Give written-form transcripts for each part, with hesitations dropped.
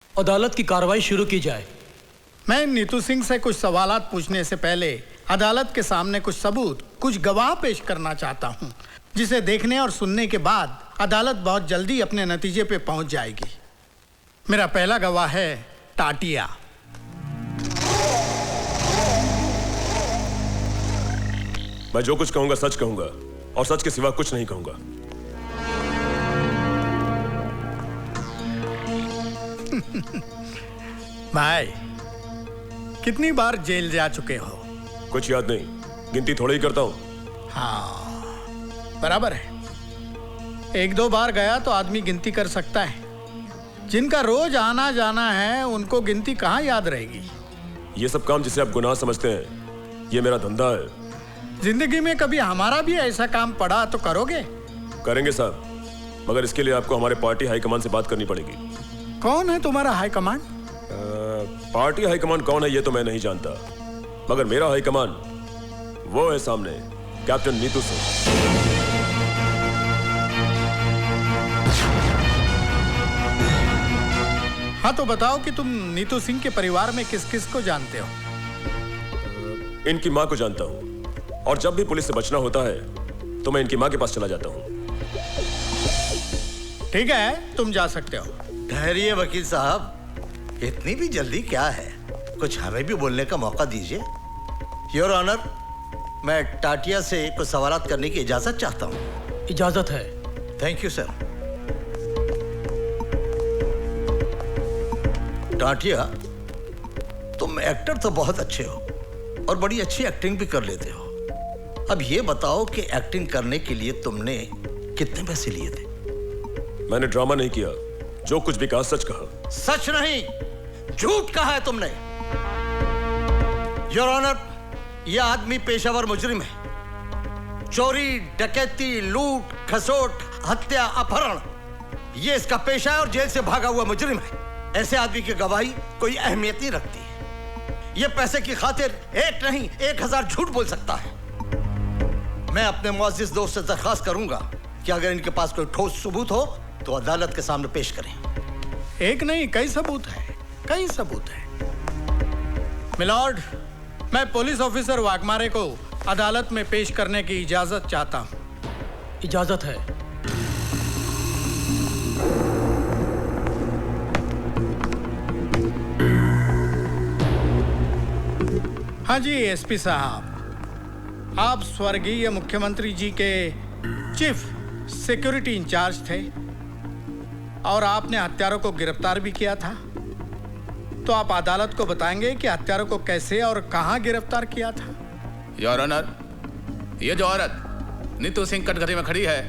अदालत की कार्रवाई शुरू की जाए। मैं नीतू सिंह से कुछ सवालात पूछने से पहले अदालत के सामने कुछ सबूत, कुछ गवाह पेश करना चाहता हूं, जिसे देखने और सुनने के बाद अदालत बहुत जल्दी अपने नतीजे पे पहुंच जाएगी। मेरा पहला गवाह है टाटिया। मैं जो कुछ कहूंगा सच कहूंगा और सच के सिवा कुछ नहीं कहूंगा। भाई, कितनी बार जेल जा चुके हो? कुछ याद नहीं, गिनती थोड़ा ही करता हूं। हाँ, बराबर है। एक दो बार गया तो आदमी गिनती कर सकता है। जिनका रोज आना जाना है उनको गिनती कहाँ याद रहेगी। ये सब काम जिसे आप गुनाह समझते हैं, ये मेरा धंधा है। जिंदगी में कभी हमारा भी ऐसा काम पड़ा तो करोगे? करेंगे साहब, मगर इसके लिए आपको हमारे पार्टी हाईकमान से बात करनी पड़ेगी। कौन है तुम्हारा हाईकमान? पार्टी हाईकमान कौन है ये तो मैं नहीं जानता, मगर मेरा हाईकमान वो है सामने, कैप्टन नीतू सिंह। हाँ, तो बताओ कि तुम नीतू सिंह के परिवार में किस किस को जानते हो? इनकी माँ को जानता हूँ, और जब भी पुलिस से बचना होता है तो मैं इनकी माँ के पास चला जाता हूँ। ठीक है, तुम जा सकते हो। ठहरिए वकील साहब, इतनी भी जल्दी क्या है? कुछ हमें भी बोलने का मौका दीजिए। योर ऑनर, मैं टाटिया से कुछ सवालात करने की इजाजत चाहता हूँ। इजाजत है। Thank you sir. टाटिया, तुम एक्टर तो बहुत अच्छे हो और बड़ी अच्छी एक्टिंग भी कर लेते हो। अब ये बताओ कि एक्टिंग करने के लिए तुमने कितने पैसे लिए थे? मैंने ड्रामा नहीं किया, जो कुछ भी कहा सच कहा। सच नहीं, झूठ कहा है तुमने। योर ऑनर, यह आदमी पेशावर मुजरिम है। चोरी, डकैती, लूट, खसोट, हत्या, अपहरण, यह इसका पेशा है और जेल से भागा हुआ मुजरिम है। ऐसे आदमी की गवाही कोई अहमियत नहीं रखती। यह पैसे की खातिर एक नहीं 1000 झूठ बोल सकता है। मैं अपने मुअज़्ज़िज़ दोस्त से दरख्वास्त करूंगा कि अगर इनके पास कोई ठोस सबूत हो तो अदालत के सामने पेश करें। एक नहीं, कई सबूत है, कई सबूत है। मिलॉर्ड, मैं पुलिस ऑफिसर वाघमारे को अदालत में पेश करने की इजाजत चाहता हूं। इजाजत है। हाँ जी एसपी साहब, आप स्वर्गीय मुख्यमंत्री जी के चीफ सिक्योरिटी इंचार्ज थे और आपने हत्यारों को गिरफ्तार भी किया था। तो आप अदालत को बताएंगे कि हत्यारों को कैसे और कहां गिरफ्तार किया था? योर ऑनर, ये जो औरत नीतू सिंह कटघरे में खड़ी है,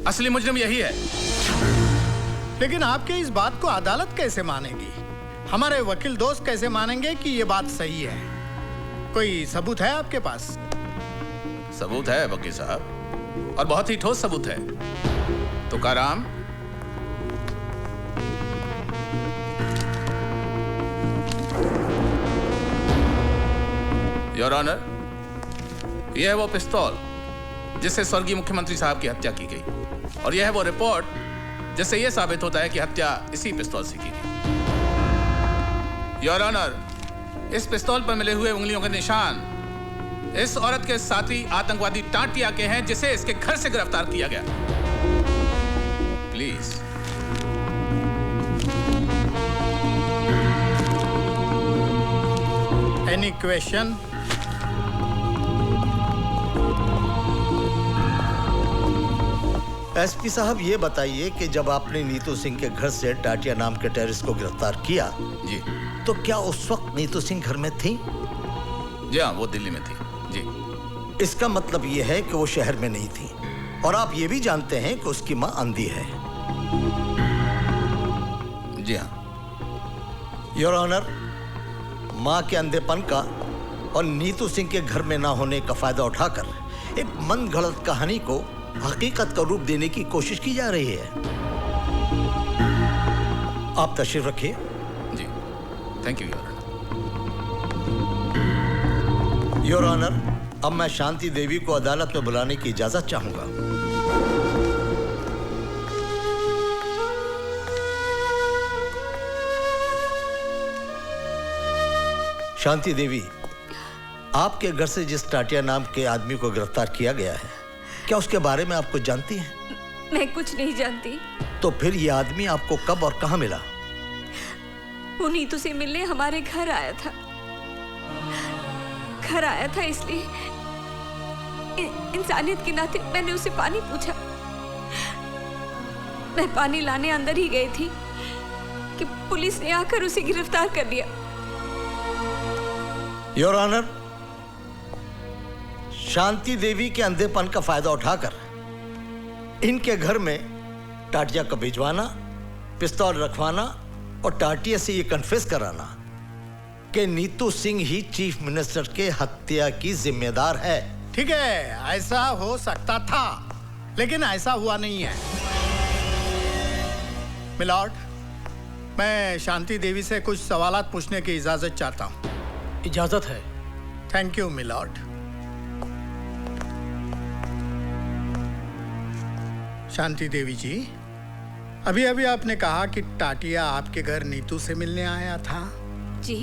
असली मुजरिम यही है। लेकिन आपके इस बात को अदालत कैसे मानेगी? हमारे वकील दोस्त कैसे मानेंगे कि ये बात सही है? कोई सबूत है आपके पास? सबूत है वकील साहब, और बहुत ही ठोस सबूत है। तुकाराम, योर ऑनर, यह है वो पिस्तौल जिससे स्वर्गीय मुख्यमंत्री साहब की हत्या की गई, और यह है वो रिपोर्ट जिससे यह साबित होता है कि हत्या इसी पिस्तौल से की गई। योर ऑनर, इस पिस्तौल पर मिले हुए उंगलियों के निशान इस औरत के साथी आतंकवादी टाटिया के हैं, जिसे इसके घर से गिरफ्तार किया गया। प्लीज। Any question? एसपी साहब, ये बताइए कि जब आपने नीतू सिंह के घर से टाटिया नाम के टेररिस्ट को गिरफ्तार किया जी, तो क्या उस वक्त नीतू सिंह घर में थी? जी हाँ, वो दिल्ली में थी। जी। इसका मतलब ये है कि वो शहर में नहीं थी, और आप ये भी जानते हैं कि उसकी मां अंधी है। जी हाँ। योर ऑनर, मां के अंधेपन का और नीतू सिंह के घर में ना होने का फायदा उठाकर एक मन गढ़ंत कहानी को हकीकत का रूप देने की कोशिश की जा रही है। आप तशरीफ रखिए। जी, thank you your honour. Your honour, अब मैं शांति देवी को अदालत में बुलाने की इजाजत चाहूंगा। शांति देवी, आपके घर से जिस टाटिया नाम के आदमी को गिरफ्तार किया गया है, क्या उसके बारे में आप कुछ जानती हैं? मैं कुछ नहीं जानती। तो फिर ये आदमी आपको कब और कहां मिला? वो नीतू से मिलने हमारे घर आया था। घर आया था इसलिए इंसानियत के नाते मैंने उसे पानी पूछा। मैं पानी लाने अंदर ही गई थी कि पुलिस ने आकर उसे गिरफ्तार कर लिया। योर ऑनर, शांति देवी के अंधेपन का फायदा उठाकर इनके घर में टाटिया को भिजवाना, पिस्तौल रखवाना और टाटिया से ये कन्फेस कराना कि नीतू सिंह ही चीफ मिनिस्टर के हत्या की जिम्मेदार है। ठीक है, ऐसा हो सकता था, लेकिन ऐसा हुआ नहीं है। मिलॉर्ड, मैं शांति देवी से कुछ सवालात पूछने की इजाजत चाहता हूं। इजाजत है। Thank you milord. Shanti Devi ji, अभी अभी आपने कहा कि टाटिया आपके घर नीतू से मिलने आया था। जी।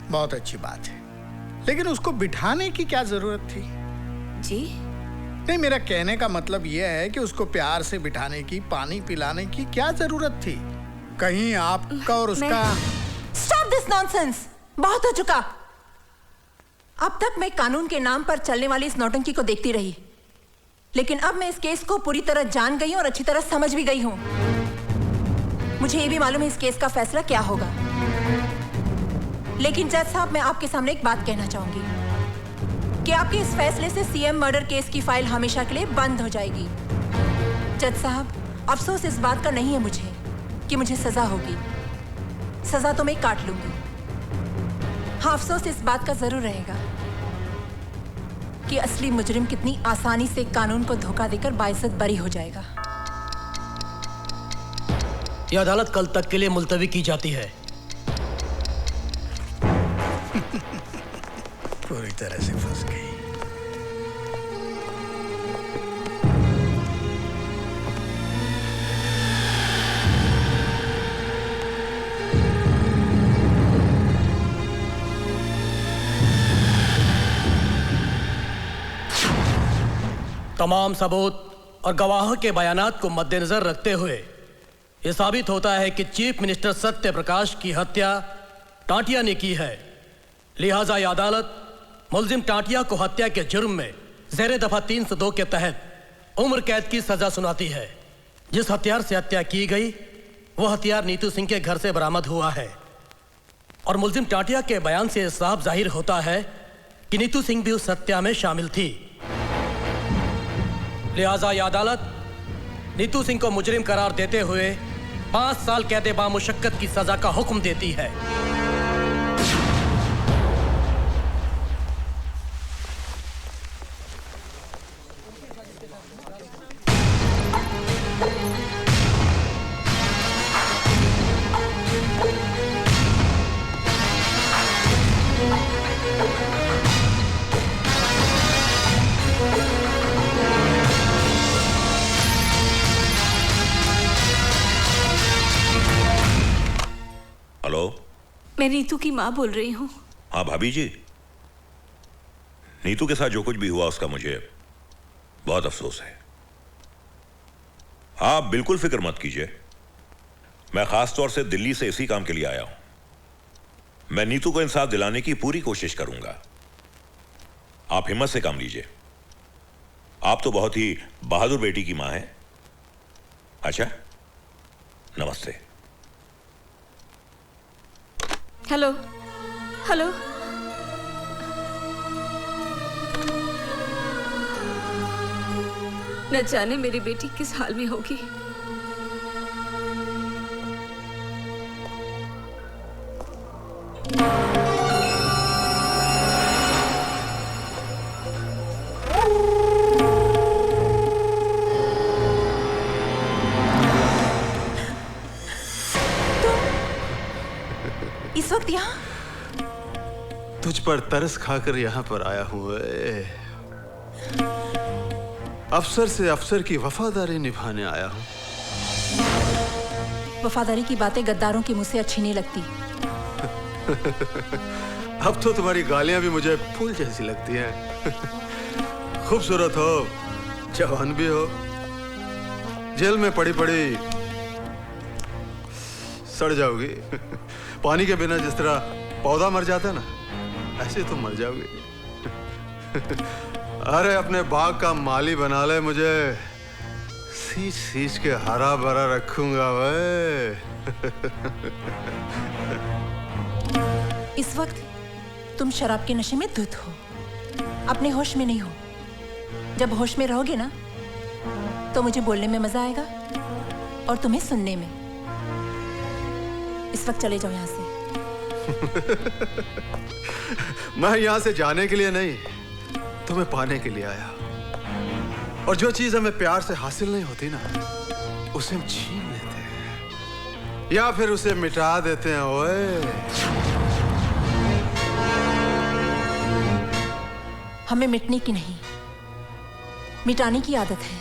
बहुत अच्छी बात है, लेकिन उसको बिठाने की क्या जरूरत थी? जी नहीं, मेरा कहने का मतलब यह है कि उसको प्यार से बिठाने की, पानी पिलाने की क्या जरूरत थी? कहीं आपका और उसका... स्टॉप दिस नॉनसेंस! बहुत हो चुका। अब तक मैं कानून के नाम पर चलने वाली इस नौटंकी को देखती रही, लेकिन अब मैं इस केस को पूरी तरह जान गई हूं और अच्छी तरह समझ भी गई हूं। मुझे ये भी मालूम है इस केस का फैसला क्या होगा। लेकिन जज साहब, मैं आपके सामने एक बात कहना चाहूंगी कि आपके इस फैसले से सीएम मर्डर केस की फाइल हमेशा के लिए बंद हो जाएगी। जज साहब, अफसोस इस बात का नहीं है मुझे कि मुझे सजा होगी। सजा तो मैं काट लूंगी। हाँ, अफसोस इस बात का जरूर रहेगा कि असली मुजरिम कितनी आसानी से कानून को धोखा देकर बाइज्जत बरी हो जाएगा। यह अदालत कल तक के लिए मुलतवी की जाती है। पूरी तरह से फंस गई। तमाम सबूत और गवाहों के बयानात को मद्देनजर रखते हुए यह साबित होता है कि चीफ मिनिस्टर सत्य प्रकाश की हत्या टाटिया ने की है। लिहाजा यह अदालत मुलजिम टाटिया को हत्या के जुर्म में ज़ेरे दफा 302 के तहत उम्र कैद की सजा सुनाती है। जिस हथियार से हत्या की गई वह हथियार नीतू सिंह के घर से बरामद हुआ है और मुलजिम टाटिया के बयान से साफ जाहिर होता है कि नीतू सिंह भी उस हत्या में शामिल थी। लिहाजा यह अदालत नीतू सिंह को मुजरिम करार देते हुए 5 साल कैद बामुशक्कत की सजा का हुक्म देती है। हेलो, मैं नीतू की माँ बोल रही हूँ। हाँ भाभी जी, नीतू के साथ जो कुछ भी हुआ उसका मुझे बहुत अफसोस है। आप बिल्कुल फिक्र मत कीजिए, मैं खास तौर से दिल्ली से इसी काम के लिए आया हूं। मैं नीतू को इंसाफ दिलाने की पूरी कोशिश करूंगा। आप हिम्मत से काम लीजिए। आप तो बहुत ही बहादुर बेटी की मां हैं। अच्छा, नमस्ते। हेलो हेलो, न जाने मेरी बेटी किस हाल में होगी। इस वक्त यहाँ? तुझ पर तरस खाकर यहाँ पर आया हूँ। अफसर से अफसर की वफादारी निभाने आया हूँ। वफादारी की बातें गद्दारों के मुंह से अच्छी नहीं लगती। अब तो तुम्हारी गालियां भी मुझे फूल जैसी लगती हैं। खूबसूरत हो, जवान भी हो, जेल में पड़ी पड़ी सड़ जाओगी। पानी के बिना जिस तरह पौधा मर जाता है ना, ऐसे तुम मर जाओगी। अरे अपने बाग का माली बना ले मुझे, सींच सींच के हरा भरा रखूंगा वे। इस वक्त तुम शराब के नशे में धुत हो, अपने होश में नहीं हो। जब होश में रहोगे ना, तो मुझे बोलने में मजा आएगा और तुम्हें सुनने में। इस वक्त चले जाओ यहाँ से। मैं यहाँ से जाने के लिए नहीं, तुम्हें पाने के लिए आया। और जो चीज हमें प्यार से हासिल नहीं होती ना, उसे हम छीन लेते हैं या फिर उसे मिटा देते हैं। ओए, हमें मिटने की नहीं, मिटाने की आदत है।